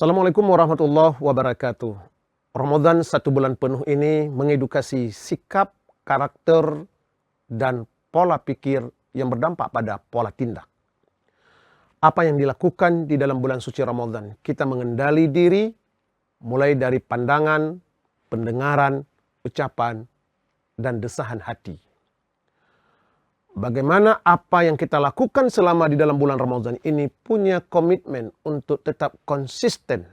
Assalamualaikum warahmatullahi wabarakatuh. Ramadan 1 bulan penuh ini mengedukasi sikap, karakter, dan pola pikir yang berdampak pada pola tindak. Apa yang dilakukan di dalam bulan suci Ramadan? Kita mengendali diri mulai dari pandangan, pendengaran, ucapan, dan desahan hati. Bagaimana apa yang kita lakukan selama di dalam bulan Ramadan ini punya komitmen untuk tetap konsisten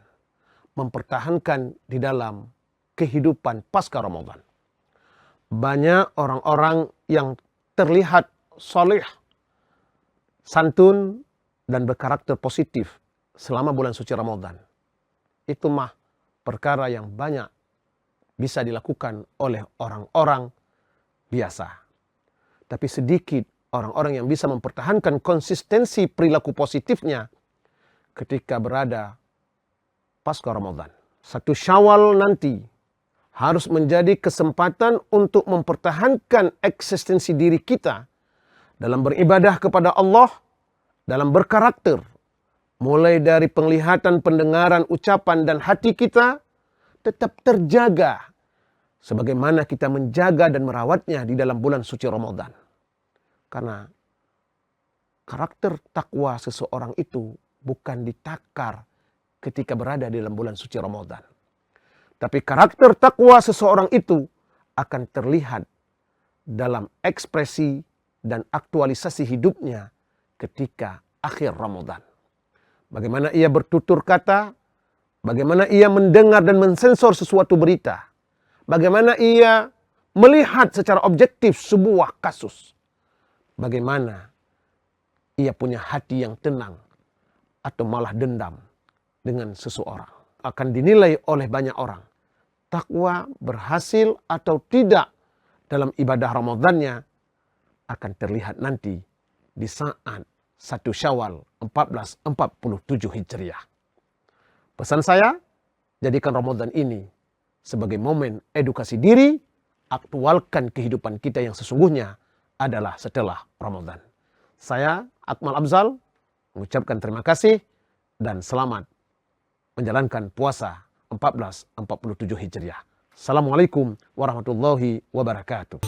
mempertahankan di dalam kehidupan pasca Ramadan. Banyak orang-orang yang terlihat soleh, santun, dan berkarakter positif selama bulan suci Ramadan. Itu mah perkara yang banyak bisa dilakukan oleh orang-orang biasa. Tapi sedikit orang-orang yang bisa mempertahankan konsistensi perilaku positifnya ketika berada pasca Ramadan. 1 Syawal nanti harus menjadi kesempatan untuk mempertahankan eksistensi diri kita dalam beribadah kepada Allah, dalam berkarakter. Mulai dari penglihatan, pendengaran, ucapan, dan hati kita tetap terjaga sebagaimana kita menjaga dan merawatnya di dalam bulan suci Ramadan. Karena karakter takwa seseorang itu bukan ditakar ketika berada di dalam bulan suci Ramadan. Tapi karakter takwa seseorang itu akan terlihat dalam ekspresi dan aktualisasi hidupnya ketika akhir Ramadan. Bagaimana ia bertutur kata, bagaimana ia mendengar dan mensensor sesuatu berita, bagaimana ia melihat secara objektif sebuah kasus, bagaimana ia punya hati yang tenang atau malah dendam dengan seseorang. Akan dinilai oleh banyak orang takwa berhasil atau tidak dalam ibadah Ramadannya akan terlihat nanti di saat 1 Syawal 1447 Hijriah. Pesan saya, jadikan Ramadan ini sebagai momen edukasi diri, aktualkan kehidupan kita yang sesungguhnya adalah setelah Ramadan. Saya, Akmal Abzal, mengucapkan terima kasih dan selamat menjalankan puasa 1447 Hijriah. Assalamualaikum warahmatullahi wabarakatuh.